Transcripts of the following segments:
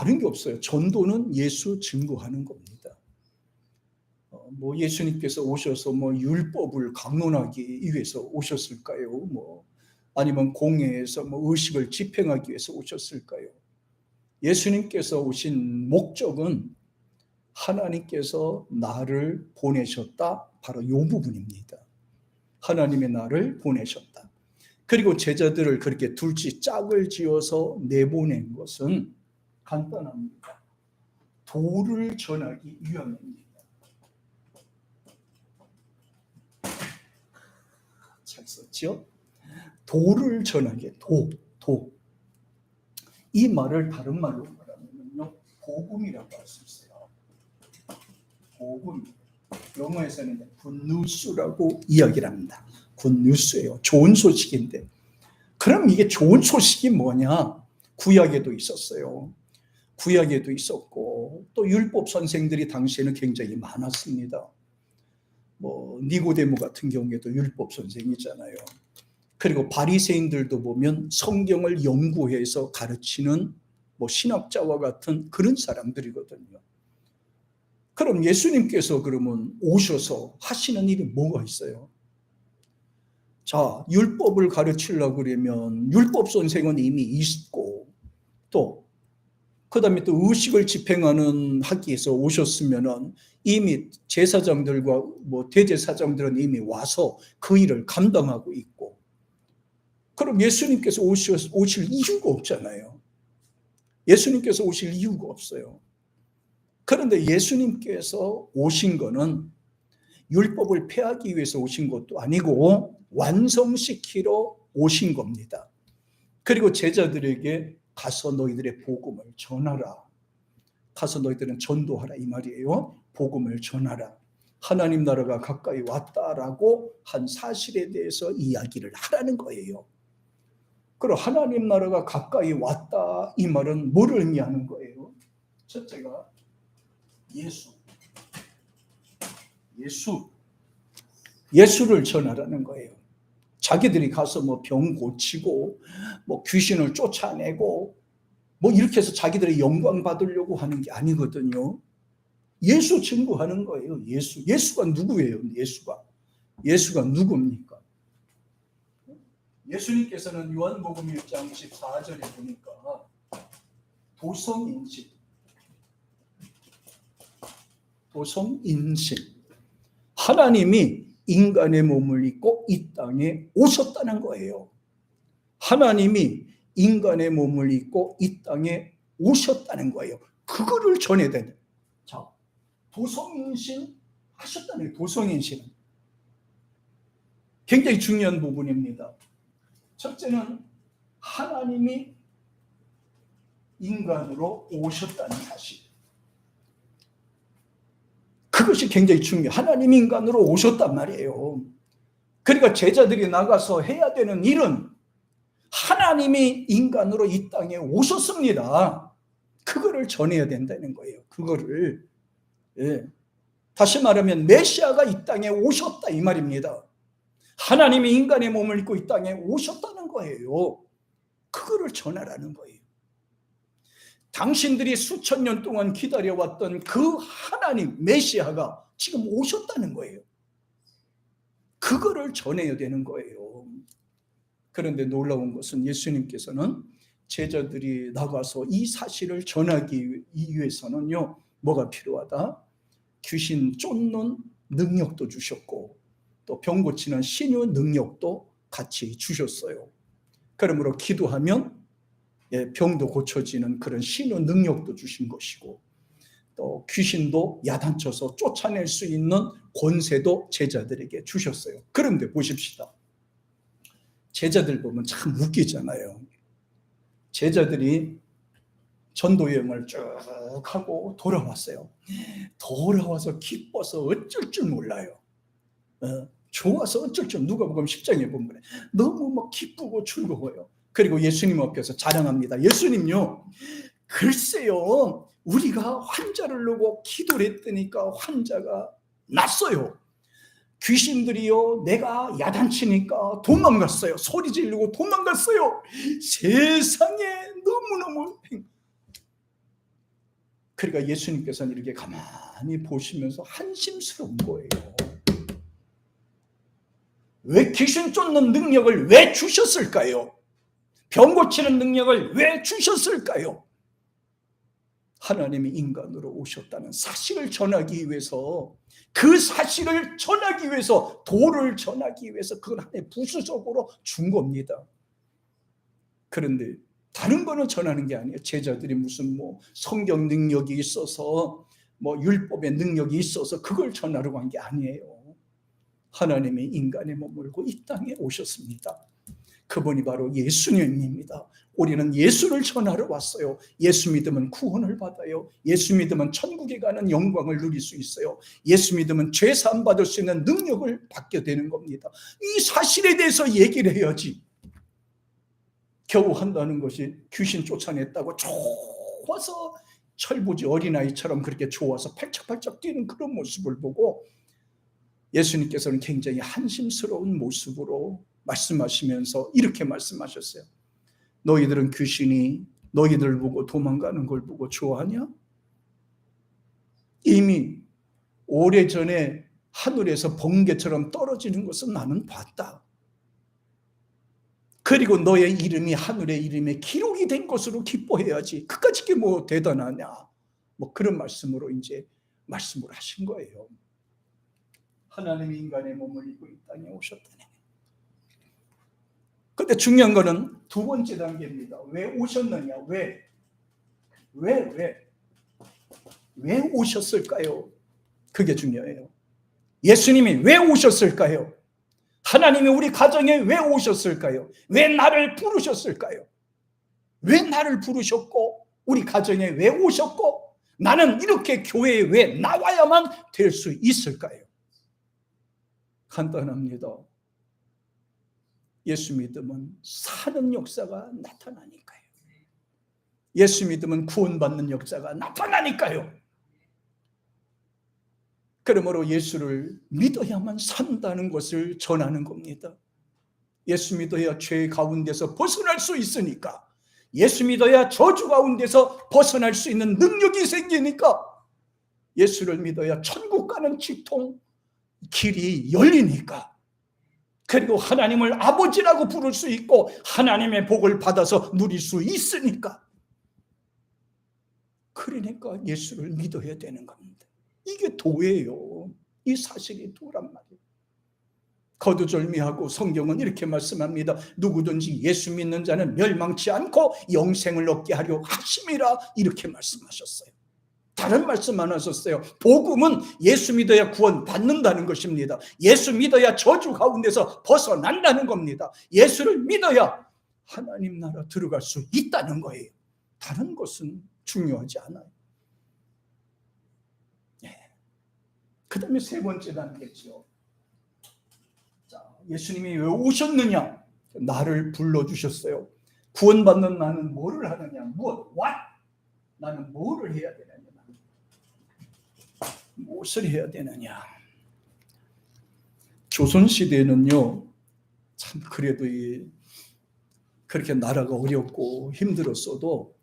다른 게 없어요. 전도는 예수 증거하는 겁니다. 예수님께서 오셔서 율법을 강론하기 위해서 오셨을까요? 아니면 공회에서 의식을 집행하기 위해서 오셨을까요? 예수님께서 오신 목적은 하나님께서 나를 보내셨다. 바로 이 부분입니다. 하나님의 나를 보내셨다. 그리고 제자들을 그렇게 둘째 짝을 지어서 내보낸 것은 간단합니다. 도를 전하기 위함입니다. 잘 썼죠? 도를 전하기, 도. 이 말을 다른 말로 말하면요, 복음이라고 할 수 있어요. 복음. 영어에서는 굿뉴스라고 이야기를 합니다. 굿뉴스예요. 좋은 소식인데. 그럼 이게 좋은 소식이 뭐냐? 구약에도 있었어요. 구약에도 있었고 또 율법 선생들이 당시에는 굉장히 많았습니다. 니고데모 같은 경우에도 율법 선생이잖아요. 그리고 바리새인들도 보면 성경을 연구해서 가르치는 신학자와 같은 그런 사람들이거든요. 그럼 예수님께서 그러면 오셔서 하시는 일이 뭐가 있어요? 자, 율법을 가르치려고 그러면 율법 선생은 이미 있고 또 그다음에 또 의식을 집행하는 하기에서 오셨으면은 이미 제사장들과 대제사장들은 이미 와서 그 일을 감당하고 있고, 그럼 예수님께서 오실 이유가 없잖아요. 예수님께서 오실 이유가 없어요. 그런데 예수님께서 오신 거는 율법을 폐하기 위해서 오신 것도 아니고 완성시키러 오신 겁니다. 그리고 제자들에게 가서 너희들의 복음을 전하라. 가서 너희들은 전도하라 이 말이에요. 복음을 전하라. 하나님 나라가 가까이 왔다라고 한 사실에 대해서 이야기를 하라는 거예요. 그리고 하나님 나라가 가까이 왔다 이 말은 뭐를 의미하는 거예요? 첫째가 예수를 전하라는 거예요. 자기들이 가서 병 고치고 귀신을 쫓아내고 이렇게 해서 자기들의 영광 받으려고 하는 게 아니거든요. 예수 증거하는 거예요. 예수가 누구예요? 예수가 누굽니까? 예수님께서는 요한복음 1장 14절에 보니까 도성인신 하나님이 인간의 몸을 입고 이 땅에 오셨다는 거예요. 하나님이 인간의 몸을 입고 이 땅에 오셨다는 거예요. 그거를 전해야 되는. 자, 도성인신 하셨다는 거예요. 도성인신은 굉장히 중요한 부분입니다. 첫째는 하나님이 인간으로 오셨다는 사실. 그것이 굉장히 중요해요. 하나님이 인간으로 오셨단 말이에요. 그러니까 제자들이 나가서 해야 되는 일은 하나님이 인간으로 이 땅에 오셨습니다. 그거를 전해야 된다는 거예요. 그거를. 다시 말하면 메시아가 이 땅에 오셨다 이 말입니다. 하나님이 인간의 몸을 입고 이 땅에 오셨다는 거예요. 그거를 전하라는 거예요. 당신들이 수천 년 동안 기다려왔던 그 하나님 메시아가 지금 오셨다는 거예요. 그거를 전해야 되는 거예요. 그런데 놀라운 것은 예수님께서는 제자들이 나가서 이 사실을 전하기 위해서는요, 뭐가 필요하다? 귀신 쫓는 능력도 주셨고 또 병 고치는 신유 능력도 같이 주셨어요. 그러므로 기도하면 병도 고쳐지는 그런 신유 능력도 주신 것이고 또 귀신도 야단쳐서 쫓아낼 수 있는 권세도 제자들에게 주셨어요. 그런데 보십시다. 제자들 보면 참 웃기잖아요. 제자들이 전도여행을 쭉 하고 돌아왔어요. 돌아와서 기뻐서 어쩔 줄 몰라요. 좋아서 어쩔 줄, 누가 보면 10장에 보면 너무 기쁘고 즐거워요. 그리고 예수님 앞에서 자랑합니다. 예수님요, 글쎄요, 우리가 환자를 놓고 기도를 했더니까 환자가 났어요. 귀신들이요, 내가 야단치니까 도망갔어요. 소리 지르고 도망갔어요. 세상에 너무너무 그러니까 예수님께서는 이렇게 가만히 보시면서 한심스러운 거예요. 왜 귀신 쫓는 능력을 왜 주셨을까요? 병 고치는 능력을 왜 주셨을까요? 하나님이 인간으로 오셨다는 사실을 전하기 위해서, 그 사실을 전하기 위해서, 도를 전하기 위해서 그걸 하나의 부수적으로 준 겁니다. 그런데 다른 거는 전하는 게 아니에요. 제자들이 무슨 성경 능력이 있어서 율법의 능력이 있어서 그걸 전하려고 한 게 아니에요. 하나님이 인간의 몸을 입고 이 땅에 오셨습니다. 그분이 바로 예수님입니다. 우리는 예수를 전하러 왔어요. 예수 믿으면 구원을 받아요. 예수 믿으면 천국에 가는 영광을 누릴 수 있어요. 예수 믿으면 죄 사함 받을 수 있는 능력을 받게 되는 겁니다. 이 사실에 대해서 얘기를 해야지. 겨우 한다는 것이 귀신 쫓아냈다고 좋아서 철부지 어린아이처럼 그렇게 좋아서 팔짝팔짝 뛰는 그런 모습을 보고 예수님께서는 굉장히 한심스러운 모습으로 말씀하시면서 이렇게 말씀하셨어요. 너희들은 귀신이 너희들 보고 도망가는 걸 보고 좋아하냐? 이미 오래전에 하늘에서 번개처럼 떨어지는 것은 나는 봤다. 그리고 너의 이름이 하늘의 이름에 기록이 된 것으로 기뻐해야지. 그까짓 게 대단하냐? 그런 말씀으로 이제 말씀을 하신 거예요. 하나님이 인간의 몸을 입고 이 땅에 오셨다네. 근데 중요한 거는 두 번째 단계입니다. 왜 오셨느냐? 왜 오셨을까요? 그게 중요해요. 예수님이 왜 오셨을까요? 하나님이 우리 가정에 왜 오셨을까요? 왜 나를 부르셨을까요? 왜 나를 부르셨고 우리 가정에 왜 오셨고 나는 이렇게 교회에 왜 나와야만 될 수 있을까요? 간단합니다. 예수 믿으면 사는 역사가 나타나니까요. 예수 믿으면 구원받는 역사가 나타나니까요. 그러므로 예수를 믿어야만 산다는 것을 전하는 겁니다. 예수 믿어야 죄 가운데서 벗어날 수 있으니까, 예수 믿어야 저주 가운데서 벗어날 수 있는 능력이 생기니까, 예수를 믿어야 천국 가는 직통 길이 열리니까, 그리고 하나님을 아버지라고 부를 수 있고 하나님의 복을 받아서 누릴 수 있으니까, 그러니까 예수를 믿어야 되는 겁니다. 이게 도예요. 이 사실이 도란 말이에요. 거두절미하고 성경은 이렇게 말씀합니다. 누구든지 예수 믿는 자는 멸망치 않고 영생을 얻게 하려 하심이라, 이렇게 말씀하셨어요. 다른 말씀 안 하셨어요. 복음은 예수 믿어야 구원 받는다는 것입니다. 예수 믿어야 저주 가운데서 벗어난다는 겁니다. 예수를 믿어야 하나님 나라 들어갈 수 있다는 거예요. 다른 것은 중요하지 않아요. 그 다음에 세 번째 단계죠. 자, 예수님이 왜 오셨느냐? 나를 불러주셨어요. 구원받는 나는 뭐를 하느냐? 무엇? What? 나는 뭐를 해야 되느냐? 무엇을 해야 되느냐? 조선시대는요, 참 그래도 그렇게 나라가 어렵고 힘들었어도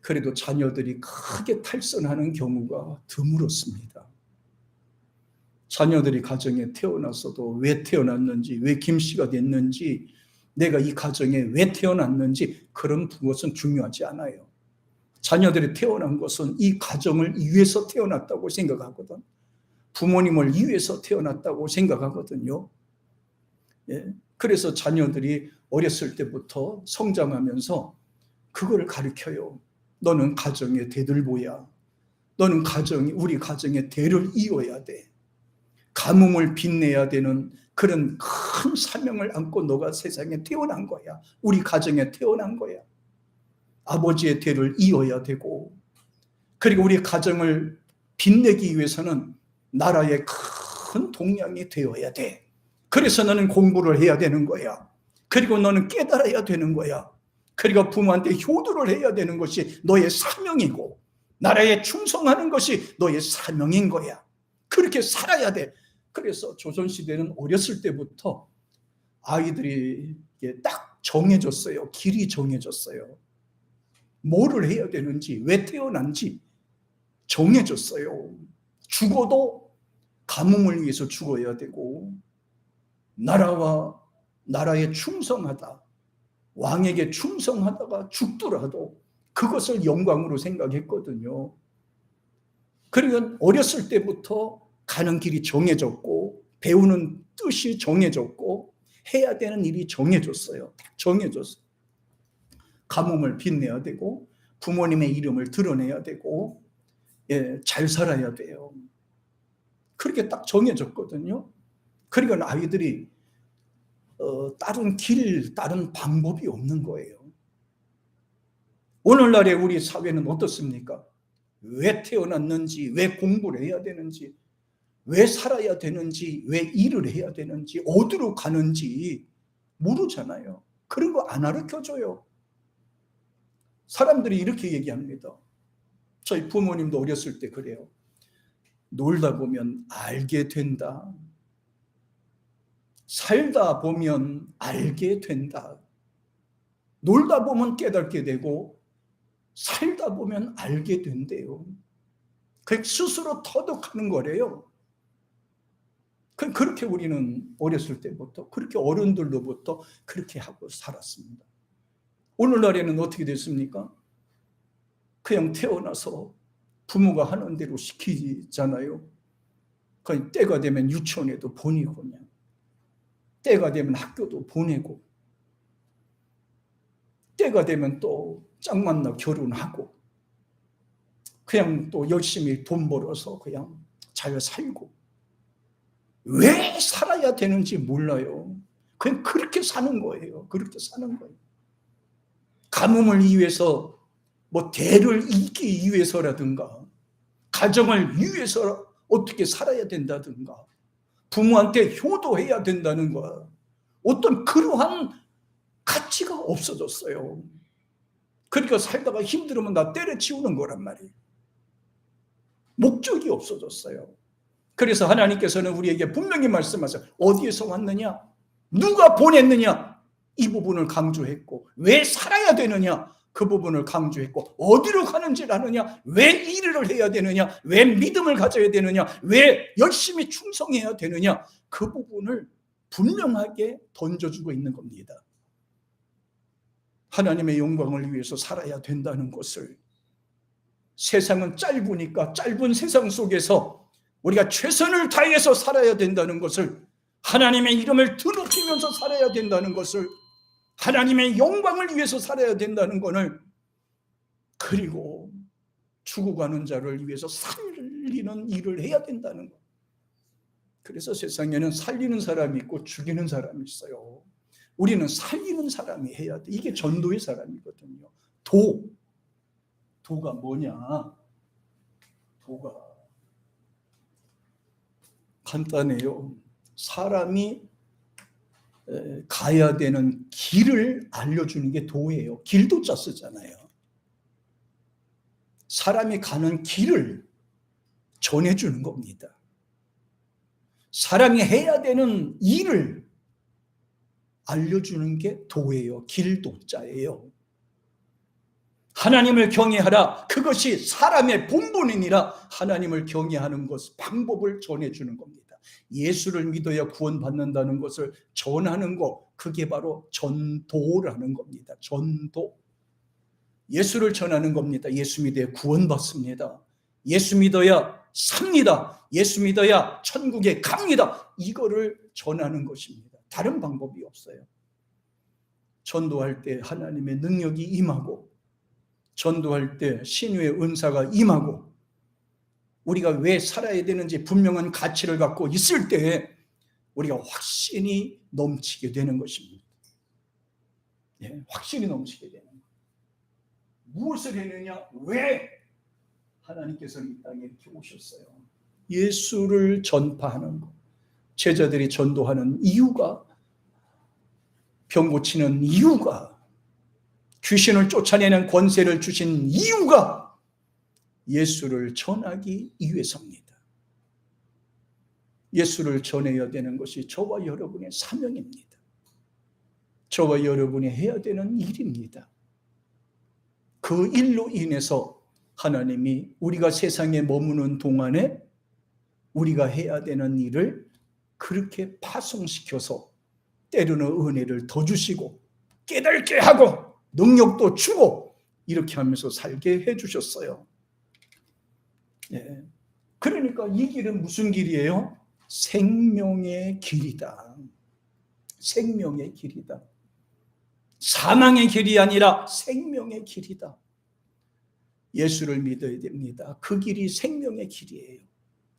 그래도 자녀들이 크게 탈선하는 경우가 드물었습니다. 자녀들이 가정에 태어났어도 왜 태어났는지, 왜 김씨가 됐는지, 내가 이 가정에 왜 태어났는지 그런 것은 중요하지 않아요. 자녀들이 태어난 것은 이 가정을 위해서 태어났다고 생각하거든. 부모님을 위해서 태어났다고 생각하거든요. 예. 그래서 자녀들이 어렸을 때부터 성장하면서 그걸 가르쳐요. 너는 가정의 대들보야. 너는 우리 가정의 대를 이어야 돼. 가뭄을 빛내야 되는 그런 큰 사명을 안고 너가 세상에 태어난 거야. 우리 가정에 태어난 거야. 아버지의 대를 이어야 되고, 그리고 우리 가정을 빛내기 위해서는 나라의 큰 동량이 되어야 돼. 그래서 너는 공부를 해야 되는 거야. 그리고 너는 깨달아야 되는 거야. 그리고 부모한테 효도를 해야 되는 것이 너의 사명이고, 나라에 충성하는 것이 너의 사명인 거야. 그렇게 살아야 돼. 그래서 조선시대는 어렸을 때부터 아이들이 딱 정해졌어요. 길이 정해졌어요. 뭐를 해야 되는지, 왜 태어난지 정해졌어요. 죽어도 가뭄을 위해서 죽어야 되고, 나라에 충성하다, 왕에게 충성하다가 죽더라도 그것을 영광으로 생각했거든요. 그러니까 어렸을 때부터 가는 길이 정해졌고, 배우는 뜻이 정해졌고, 해야 되는 일이 정해졌어요. 정해졌어요. 가뭄을 빛내야 되고, 부모님의 이름을 드러내야 되고, 잘 살아야 돼요. 그렇게 딱 정해졌거든요. 그러니까 아이들이 다른 길, 다른 방법이 없는 거예요. 오늘날의 우리 사회는 어떻습니까? 왜 태어났는지, 왜 공부를 해야 되는지, 왜 살아야 되는지, 왜 일을 해야 되는지, 어디로 가는지 모르잖아요. 그런 거 안 가르쳐줘요. 사람들이 이렇게 얘기합니다. 저희 부모님도 어렸을 때 그래요. 놀다 보면 알게 된다. 살다 보면 알게 된다. 놀다 보면 깨닫게 되고 살다 보면 알게 된대요. 그 스스로 터득하는 거래요. 그렇게 우리는 어렸을 때부터, 그렇게 어른들로부터 그렇게 하고 살았습니다. 오늘날에는 어떻게 됐습니까? 그냥 태어나서 부모가 하는 대로 시키잖아요. 그냥 때가 되면 유치원에도 보내고, 그냥 때가 되면 학교도 보내고, 때가 되면 또 짝 만나 결혼하고, 그냥 또 열심히 돈 벌어서 그냥 잘 살고. 왜 살아야 되는지 몰라요. 그냥 그렇게 사는 거예요. 그렇게 사는 거예요. 가뭄을 위해서, 뭐 대를 잇기 위해서라든가, 가정을 위해서 어떻게 살아야 된다든가, 부모한테 효도해야 된다는 거, 어떤 그러한 가치가 없어졌어요. 그러니까 살다가 힘들으면 나 때려치우는 거란 말이에요. 목적이 없어졌어요. 그래서 하나님께서는 우리에게 분명히 말씀하세요. 어디에서 왔느냐? 누가 보냈느냐? 이 부분을 강조했고, 왜 살아야 되느냐? 그 부분을 강조했고, 어디로 가는지를 아느냐? 왜 일을 해야 되느냐? 왜 믿음을 가져야 되느냐? 왜 열심히 충성해야 되느냐? 그 부분을 분명하게 던져주고 있는 겁니다. 하나님의 영광을 위해서 살아야 된다는 것을, 세상은 짧으니까 짧은 세상 속에서 우리가 최선을 다해서 살아야 된다는 것을, 하나님의 이름을 드높이면서 살아야 된다는 것을, 하나님의 영광을 위해서 살아야 된다는 것을, 그리고 죽어가는 자를 위해서 살리는 일을 해야 된다는 것. 그래서 세상에는 살리는 사람이 있고 죽이는 사람이 있어요. 우리는 살리는 사람이 해야 돼. 이게 전도의 사람이거든요. 도가 뭐냐? 도가 간단해요. 사람이 가야 되는 길을 알려주는 게 도예요. 길도자 쓰잖아요. 사람이 가는 길을 전해주는 겁니다. 사람이 해야 되는 일을 알려주는 게 도예요. 길도자예요. 하나님을 경외하라. 그것이 사람의 본분이니라. 하나님을 경외하는 것, 방법을 전해주는 겁니다. 예수를 믿어야 구원받는다는 것을 전하는 것, 그게 바로 전도라는 겁니다. 전도. 예수를 전하는 겁니다. 예수 믿어야 구원받습니다. 예수 믿어야 삽니다. 예수 믿어야 천국에 갑니다. 이거를 전하는 것입니다. 다른 방법이 없어요. 전도할 때 하나님의 능력이 임하고, 전도할 때 신유의 은사가 임하고, 우리가 왜 살아야 되는지 분명한 가치를 갖고 있을 때 우리가 확신이 넘치게 되는 것입니다. 확신이 넘치게 되는 것. 무엇을 했느냐? 왜 하나님께서는 이 땅에 이렇게 오셨어요? 예수를 전파하는 것. 제자들이 전도하는 이유가, 병 고치는 이유가, 귀신을 쫓아내는 권세를 주신 이유가 예수를 전하기 위해서입니다. 예수를 전해야 되는 것이 저와 여러분의 사명입니다. 저와 여러분이 해야 되는 일입니다. 그 일로 인해서 하나님이 우리가 세상에 머무는 동안에 우리가 해야 되는 일을 그렇게 파송시켜서 때로는 은혜를 더 주시고 깨닫게 하고 능력도 주고 이렇게 하면서 살게 해주셨어요. 예. 그러니까 이 길은 무슨 길이에요? 생명의 길이다. 생명의 길이다. 사망의 길이 아니라 생명의 길이다. 예수를 믿어야 됩니다. 그 길이 생명의 길이에요.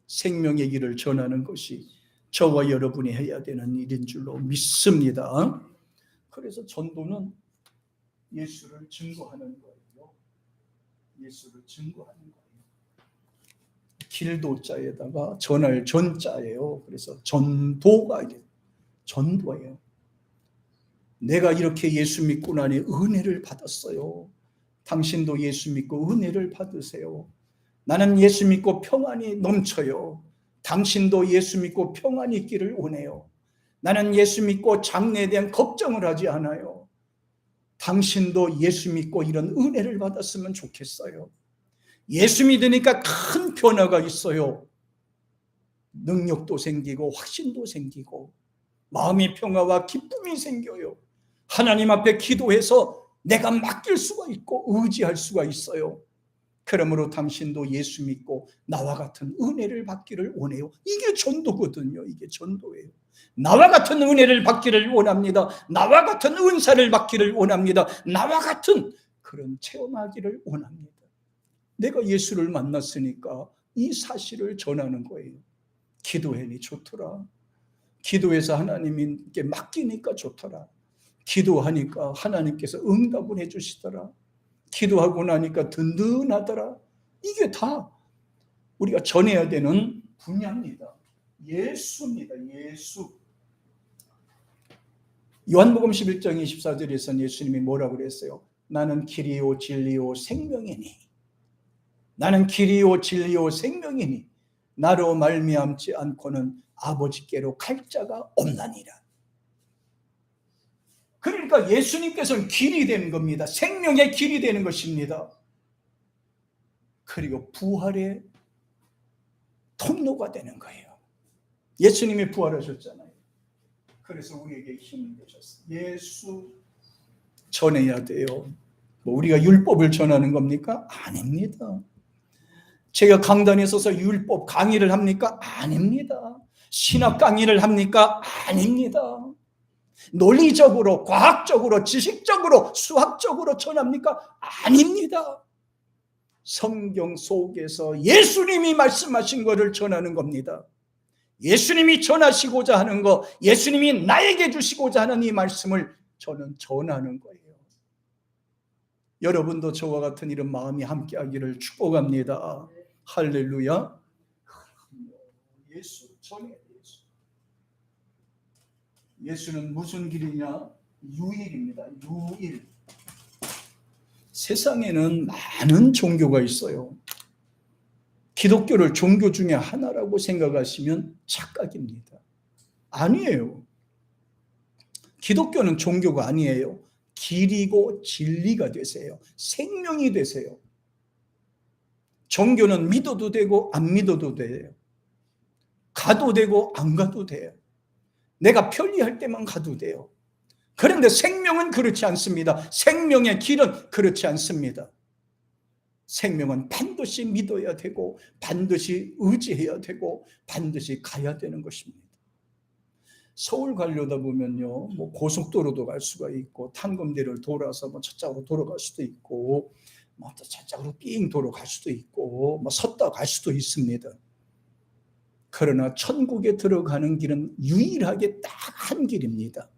생명의 길을 전하는 것이 저와 여러분이 해야 되는 일인 줄로 믿습니다. 그래서 전도는 예수를 증거하는 거예요. 예수를 증거하는 거예요. 길도자에다가 전할 전자예요. 그래서 전도가 전도예요. 내가 이렇게 예수 믿고 나니 은혜를 받았어요. 당신도 예수 믿고 은혜를 받으세요. 나는 예수 믿고 평안이 넘쳐요. 당신도 예수 믿고 평안이 있기를 원해요. 나는 예수 믿고 장래에 대한 걱정을 하지 않아요. 당신도 예수 믿고 이런 은혜를 받았으면 좋겠어요. 예수 믿으니까 큰 변화가 있어요. 능력도 생기고 확신도 생기고 마음의 평화와 기쁨이 생겨요. 하나님 앞에 기도해서 내가 맡길 수가 있고 의지할 수가 있어요. 그러므로 당신도 예수 믿고 나와 같은 은혜를 받기를 원해요. 이게 전도거든요. 이게 전도예요. 나와 같은 은혜를 받기를 원합니다. 나와 같은 은사를 받기를 원합니다. 나와 같은 그런 체험하기를 원합니다. 내가 예수를 만났으니까 이 사실을 전하는 거예요. 기도하니 좋더라. 기도해서 하나님께 맡기니까 좋더라. 기도하니까 하나님께서 응답을 해주시더라. 기도하고 나니까 든든하더라. 이게 다 우리가 전해야 되는 분야입니다. 예수입니다. 예수. 요한복음 11장 24절에서는 예수님이 뭐라고 그랬어요? 나는 길이요 진리요 생명이니. 나는 길이요 진리요 생명이니 나로 말미암지 않고는 아버지께로 갈 자가 없나니라. 그러니까 예수님께서는 길이 되는 겁니다. 생명의 길이 되는 것입니다. 그리고 부활의 통로가 되는 거예요. 예수님이 부활하셨잖아요. 그래서 우리에게 힘을 주셨어요. 예수 전해야 돼요. 뭐 우리가 율법을 전하는 겁니까? 아닙니다. 제가 강단에 서서 율법 강의를 합니까? 아닙니다. 신학 강의를 합니까? 아닙니다. 논리적으로, 과학적으로, 지식적으로, 수학적으로 전합니까? 아닙니다. 성경 속에서 예수님이 말씀하신 것을 전하는 겁니다. 예수님이 전하시고자 하는 것, 예수님이 나에게 주시고자 하는 이 말씀을 저는 전하는 거예요. 여러분도 저와 같은 이런 마음이 함께하기를 축복합니다. 할렐루야. 예수 전해. 예수는 무슨 길이냐? 유일입니다. 유일. 세상에는 많은 종교가 있어요. 기독교를 종교 중에 하나라고 생각하시면 착각입니다. 아니에요. 기독교는 종교가 아니에요. 길이고 진리가 되세요. 생명이 되세요. 종교는 믿어도 되고 안 믿어도 돼요. 가도 되고 안 가도 돼요. 내가 편리할 때만 가도 돼요. 그런데 생명은 그렇지 않습니다. 생명의 길은 그렇지 않습니다. 생명은 반드시 믿어야 되고 반드시 의지해야 되고 반드시 가야 되는 것입니다. 서울 가려다 보면요, 뭐 고속도로도 갈 수가 있고 탄검대를 돌아서 뭐 저쪽으로 돌아갈 수도 있고 뭐 또 저쪽으로 삥 돌아갈 수도 있고 뭐 섰다 갈 수도 있습니다. 그러나 천국에 들어가는 길은 유일하게 딱 한 길입니다.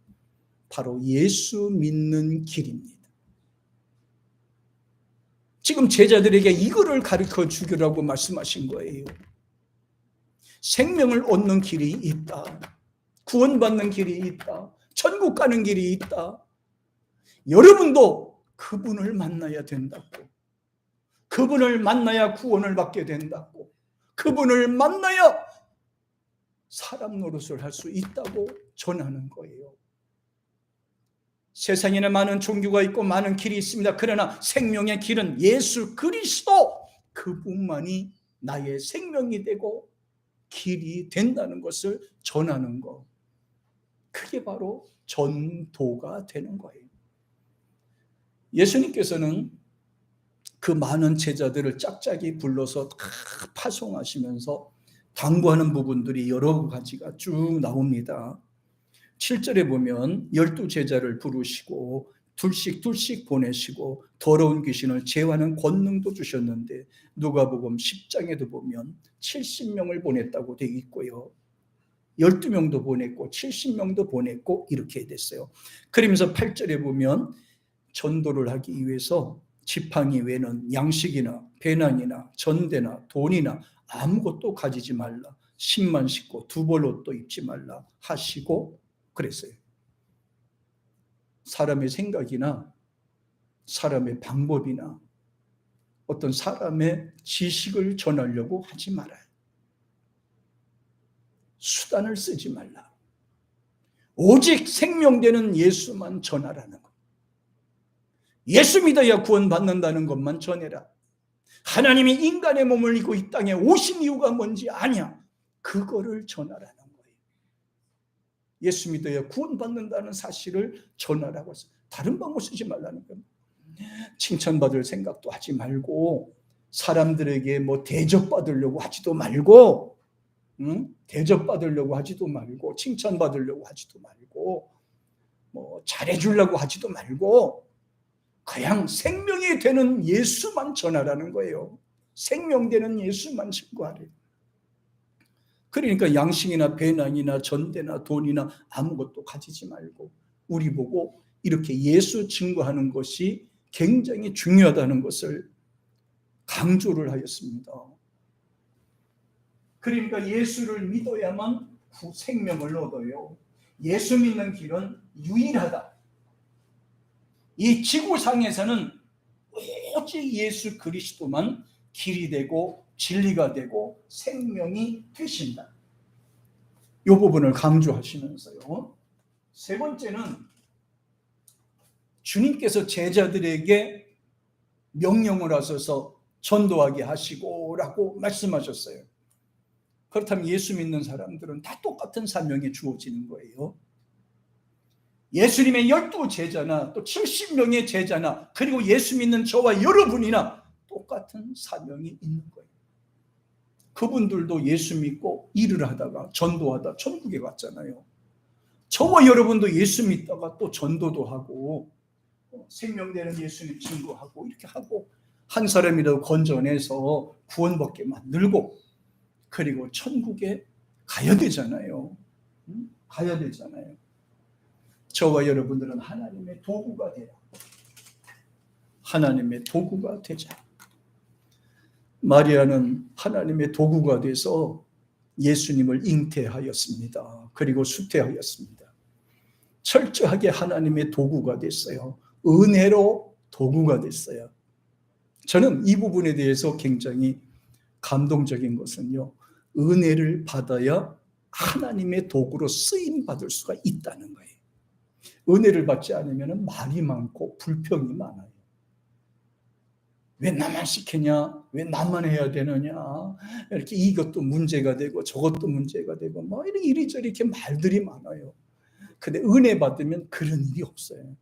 바로 예수 믿는 길입니다. 지금 제자들에게 이거를 가르쳐 주기라고 말씀하신 거예요. 생명을 얻는 길이 있다. 구원받는 길이 있다. 천국 가는 길이 있다. 여러분도 그분을 만나야 된다고. 그분을 만나야 구원을 받게 된다고. 그분을 만나야 사람 노릇을 할 수 있다고 전하는 거예요. 세상에는 많은 종교가 있고 많은 길이 있습니다. 그러나 생명의 길은 예수 그리스도, 그분만이 나의 생명이 되고 길이 된다는 것을 전하는 것, 그게 바로 전도가 되는 거예요. 예수님께서는 그 많은 제자들을 짝짝이 불러서 다 파송하시면서 당부하는 부분들이 여러 가지가 쭉 나옵니다. 7절에 보면 12제자를 부르시고 둘씩 보내시고 더러운 귀신을 제어하는 권능도 주셨는데, 누가복음 10장에도 보면 70명을 보냈다고 되어 있고요, 12명도 보냈고 70명도 보냈고 이렇게 됐어요. 그러면서 8절에 보면 전도를 하기 위해서 지팡이 외에는 양식이나 배낭이나 전대나 돈이나 아무것도 가지지 말라, 신만 신고 두 벌 옷도 입지 말라 하시고 그랬어요. 사람의 생각이나 사람의 방법이나 어떤 사람의 지식을 전하려고 하지 말아요. 수단을 쓰지 말라. 오직 생명되는 예수만 전하라는 것. 예수 믿어야 구원받는다는 것만 전해라. 하나님이 인간의 몸을 입고 이 땅에 오신 이유가 뭔지 아냐, 그거를 전하라는 거예요. 예수 믿어야 구원받는다는 사실을 전하라고 해서 다른 방법 쓰지 말라는 겁니다. 칭찬받을 생각도 하지 말고, 사람들에게 뭐 대접받으려고 하지도 말고, 대접받으려고 하지도 말고, 칭찬받으려고 하지도 말고, 뭐 잘해주려고 하지도 말고, 그냥 생명이 되는 예수만 전하라는 거예요. 생명되는 예수만 증거하래요. 그러니까 양식이나 배낭이나 전대나 돈이나 아무것도 가지지 말고, 우리 보고 이렇게 예수 증거하는 것이 굉장히 중요하다는 것을 강조를 하였습니다. 그러니까 예수를 믿어야만 생명을 얻어요. 예수 믿는 길은 유일하다. 이 지구상에서는 오직 예수 그리스도만 길이 되고 진리가 되고 생명이 되신다. 이 부분을 강조하시면서요, 세 번째는 주님께서 제자들에게 명령을 하셔서 전도하게 하시고 라고 말씀하셨어요. 그렇다면 예수 믿는 사람들은 다 똑같은 사명이 주어지는 거예요. 예수님의 12제자나 또 70명의 제자나 그리고 예수 믿는 저와 여러분이나 똑같은 사명이 있는 거예요. 그분들도 예수 믿고 일을 하다가 전도하다 천국에 갔잖아요. 저와 여러분도 예수 믿다가 또 전도도 하고 생명되는 예수님 증거하고 이렇게 하고, 한 사람이라도 건져내서 구원받게 만들고, 그리고 천국에 가야 되잖아요. 가야 되잖아요. 저와 여러분들은 하나님의 도구가 되라. 하나님의 도구가 되자. 마리아는 하나님의 도구가 돼서 예수님을 잉태하였습니다. 그리고 수태하였습니다. 철저하게 하나님의 도구가 됐어요. 은혜로 도구가 됐어요. 저는 이 부분에 대해서 굉장히 감동적인 것은요, 은혜를 받아야 하나님의 도구로 쓰임받을 수가 있다는 거예요. 은혜를 받지 않으면 말이 많고 불평이 많아요. 왜 나만 시키냐? 왜 나만 해야 되느냐? 이렇게 이것도 문제가 되고 저것도 문제가 되고 뭐 이리저리 이렇게 말들이 많아요. 근데 은혜 받으면 그런 일이 없어요.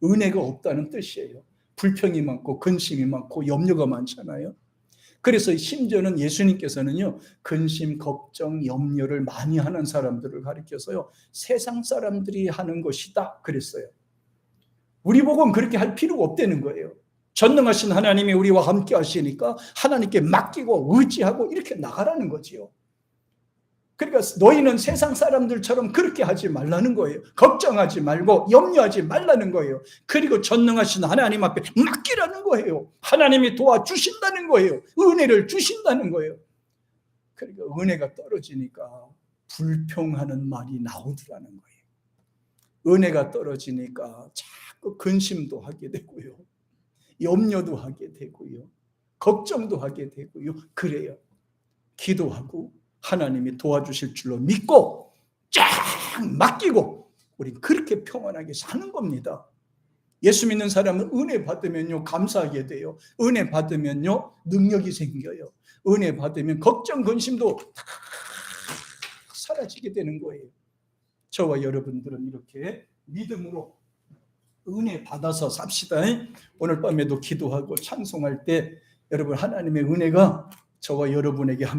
은혜가 없다는 뜻이에요. 불평이 많고 근심이 많고 염려가 많잖아요. 그래서 심지어는 예수님께서는요, 근심, 걱정, 염려를 많이 하는 사람들을 가리켜서요, 세상 사람들이 하는 것이다 그랬어요. 우리 복음은 그렇게 할 필요가 없다는 거예요. 전능하신 하나님이 우리와 함께 하시니까 하나님께 맡기고 의지하고 이렇게 나가라는 거지요. 그러니까 너희는 세상 사람들처럼 그렇게 하지 말라는 거예요. 걱정하지 말고 염려하지 말라는 거예요. 그리고 전능하신 하나님 앞에 맡기라는 거예요. 하나님이 도와주신다는 거예요. 은혜를 주신다는 거예요. 그러니까 은혜가 떨어지니까 불평하는 말이 나오더라는 거예요. 은혜가 떨어지니까 자꾸 근심도 하게 되고요, 염려도 하게 되고요, 걱정도 하게 되고요. 그래요. 기도하고 하나님이 도와주실 줄로 믿고 쫙 맡기고 우린 그렇게 평안하게 사는 겁니다. 예수 믿는 사람은 은혜 받으면요 감사하게 돼요. 은혜 받으면요 능력이 생겨요. 은혜 받으면 걱정 근심도 다 사라지게 되는 거예요. 저와 여러분들은 이렇게 믿음으로 은혜 받아서 삽시다. 오늘 밤에도 기도하고 찬송할 때 여러분 하나님의 은혜가 저와 여러분에게 함께